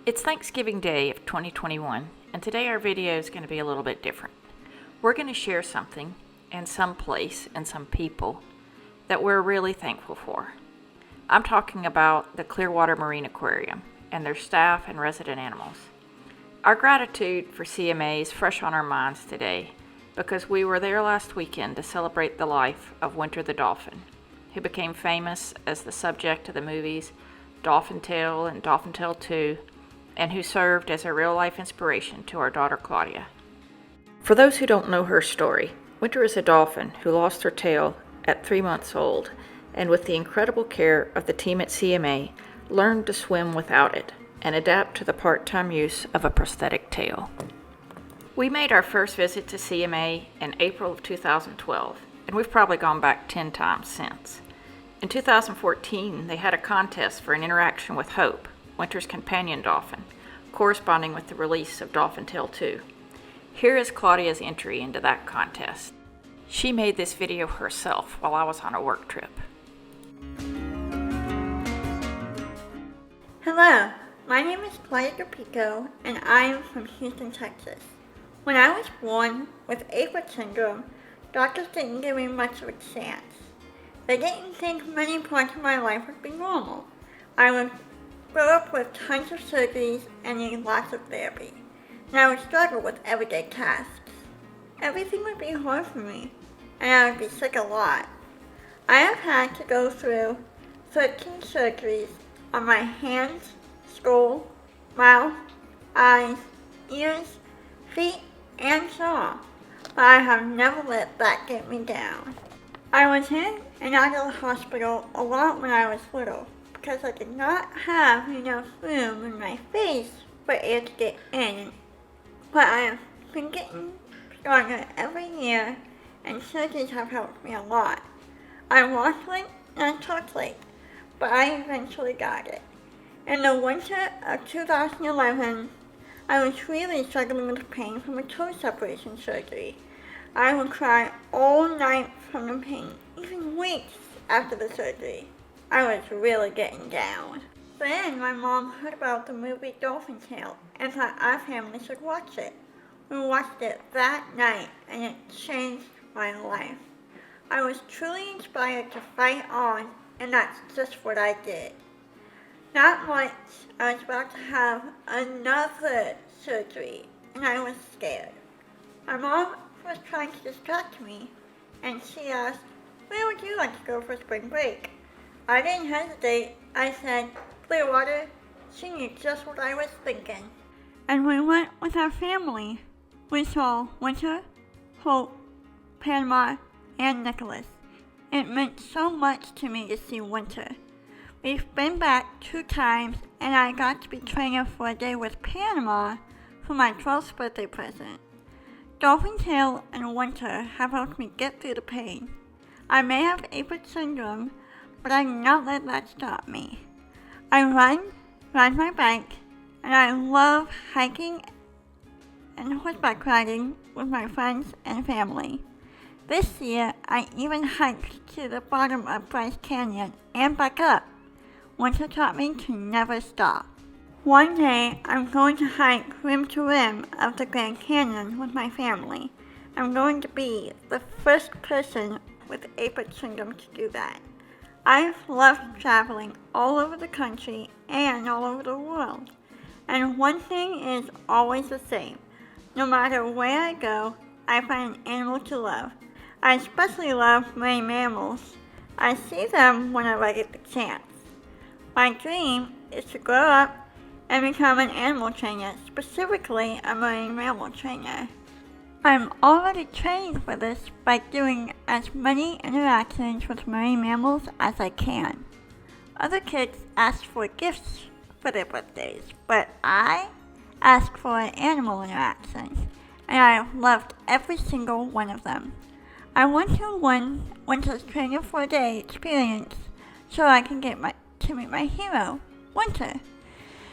It's Thanksgiving Day of 2021, and today our video is going to be a little bit different. We're going to share something and some place and some people that we're really thankful for. I'm talking about the Clearwater Marine Aquarium and their staff and resident animals. Our gratitude for CMA is fresh on our minds today because we were there last weekend to celebrate the life of Winter the Dolphin, who became famous as the subject of the movies Dolphin Tale and Dolphin Tale 2, and who served as a real-life inspiration to our daughter Claudia. For those who don't know her story, Winter is a dolphin who lost her tail at 3 months old, and with the incredible care of the team at CMA, learned to swim without it and adapt to the part-time use of a prosthetic tail. We made our first visit to CMA in April of 2012, and we've probably gone back 10 times since. In 2014, they had a contest for an interaction with Hope, Winter's companion dolphin, corresponding with the release of Dolphin Tale 2. Here is Claudia's entry into that contest. She made this video herself while I was on a work trip. Hello, my name is Claudia and I am from Houston, Texas. When I was born with Apert syndrome, doctors didn't give me much of a chance. They didn't think many parts of my life would be normal. I would grow up with tons of surgeries and need lots of therapy, and I would struggle with everyday tasks. Everything would be hard for me, and I would be sick a lot. I have had to go through 13 surgeries on my hands, skull, mouth, eyes, ears, feet, and jaw, but I have never let that get me down. I was in and out of the hospital a lot when I was little, because I did not have enough room in my face for air to get in. But I have been getting stronger every year, and surgeries have helped me a lot. I walked late and talked late, but I eventually got it. In the winter of 2011, I was really struggling with pain from a toe separation surgery. I would cry all night from the pain, even weeks after the surgery. I was really getting down. Then my mom heard about the movie Dolphin Tale and thought our family should watch it. We watched it that night and it changed my life. I was truly inspired to fight on, and that's just what I did. Not much, I was about to have another surgery and I was scared. My mom was trying to distract me and she asked, "Where would you like to go for spring break?" I didn't hesitate. I said, "Clearwater." She knew just what I was thinking. And we went with our family. We saw Winter, Hope, Panama, and Nicholas. It meant so much to me to see Winter. We've been back 2 times, and I got to be trainer for a day with Panama for my 12th birthday present. Dolphin Tale and Winter have helped me get through the pain. I may have Apert syndrome, but I did not let that stop me. I ride my bike, and I love hiking and horseback riding with my friends and family. This year, I even hiked to the bottom of Bryce Canyon and back up. Winter taught me to never stop. One day, I'm going to hike rim to rim of the Grand Canyon with my family. I'm going to be the first person with Apert syndrome to do that. I've loved traveling all over the country and all over the world. And one thing is always the same. No matter where I go, I find an animal to love. I especially love marine mammals. I see them whenever I get the chance. My dream is to grow up and become an animal trainer, specifically a marine mammal trainer. I'm already trained for this by doing as many interactions with marine mammals as I can. Other kids ask for gifts for their birthdays, but I ask for animal interactions, and I have loved every single one of them. I want to win Winter's Trainer for a Day experience so I can get to meet my hero, Winter.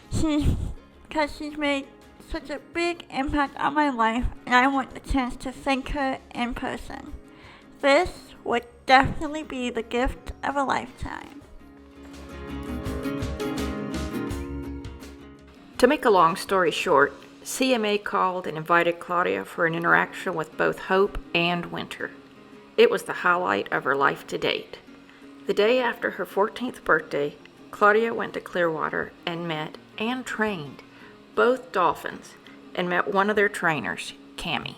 Because she's made such a big impact on my life, and I want the chance to thank her in person. This would definitely be the gift of a lifetime. To make a long story short, CMA called and invited Claudia for an interaction with both Hope and Winter. It was the highlight of her life to date. The day after her 14th birthday, Claudia went to Clearwater and met and trained both dolphins and met one of their trainers, Cammie.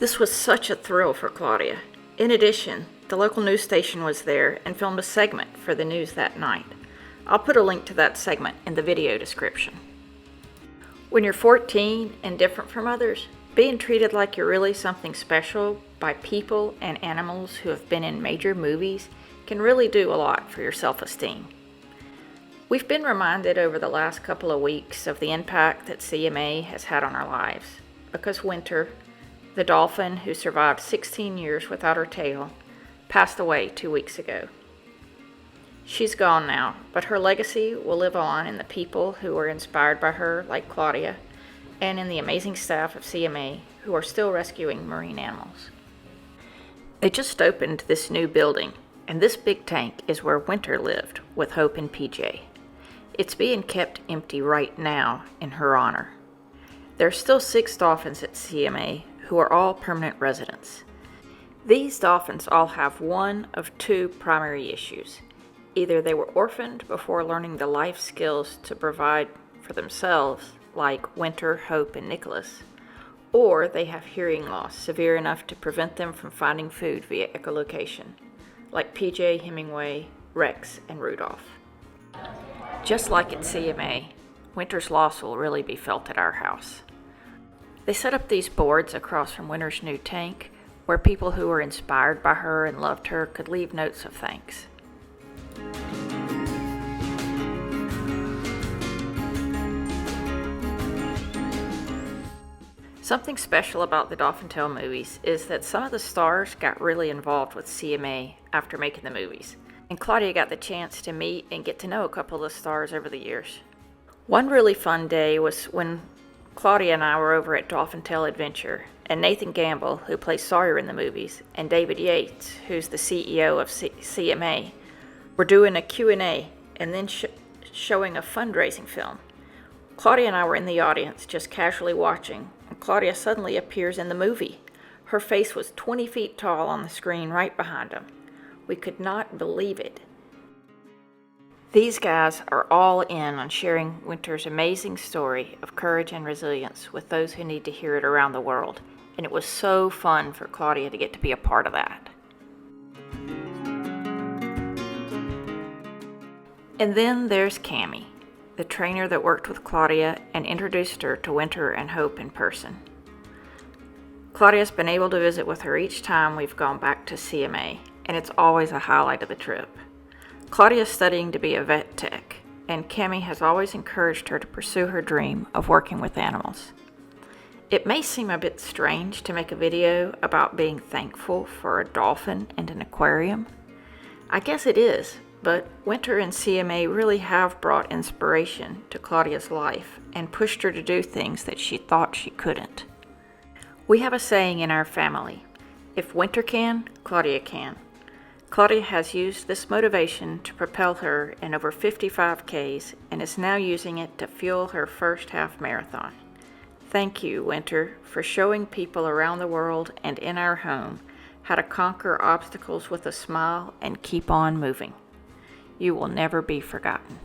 This was such a thrill for Claudia. In addition, the local news station was there and filmed a segment for the news that night. I'll put a link to that segment in the video description. When you're 14 and different from others, being treated like you're really something special by people and animals who have been in major movies can really do a lot for your self-esteem. We've been reminded over the last couple of weeks of the impact that CMA has had on our lives, because Winter, the dolphin who survived 16 years without her tail, passed away 2 weeks ago. She's gone now, but her legacy will live on in the people who were inspired by her, like Claudia, and in the amazing staff of CMA who are still rescuing marine animals. They just opened this new building, and this big tank is where Winter lived with Hope and PJ. It's being kept empty right now in her honor. There are still 6 dolphins at CMA who are all permanent residents. These dolphins all have one of 2 primary issues. Either they were orphaned before learning the life skills to provide for themselves, like Winter, Hope, and Nicholas, or they have hearing loss severe enough to prevent them from finding food via echolocation, like PJ, Hemingway, Rex, and Rudolph. Just like at CMA, Winter's loss will really be felt at our house. They set up these boards across from Winter's new tank where people who were inspired by her and loved her could leave notes of thanks. Something special about the Dolphin Tale movies is that some of the stars got really involved with CMA after making the movies, and Claudia got the chance to meet and get to know a couple of the stars over the years. One really fun day was when Claudia and I were over at Dolphin Tale Adventure, and Nathan Gamble, who plays Sawyer in the movies, and David Yates, who's the CEO of CMA, were doing a Q&A and then showing a fundraising film. Claudia and I were in the audience just casually watching, and Claudia suddenly appears in the movie. Her face was 20 feet tall on the screen right behind them. We could not believe it. These guys are all in on sharing Winter's amazing story of courage and resilience with those who need to hear it around the world, and it was so fun for Claudia to get to be a part of that. And then there's Cammie, the trainer that worked with Claudia and introduced her to Winter and Hope in person. Claudia's been able to visit with her each time we've gone back to CMA, and it's always a highlight of the trip. Claudia's studying to be a vet tech, and Cammie has always encouraged her to pursue her dream of working with animals. It may seem a bit strange to make a video about being thankful for a dolphin and an aquarium. I guess it is, but Winter and CMA really have brought inspiration to Claudia's life and pushed her to do things that she thought she couldn't. We have a saying in our family, if Winter can, Claudia can. Claudia has used this motivation to propel her in over 55 Ks and is now using it to fuel her first half marathon. Thank you, Winter, for showing people around the world and in our home how to conquer obstacles with a smile and keep on moving. You will never be forgotten.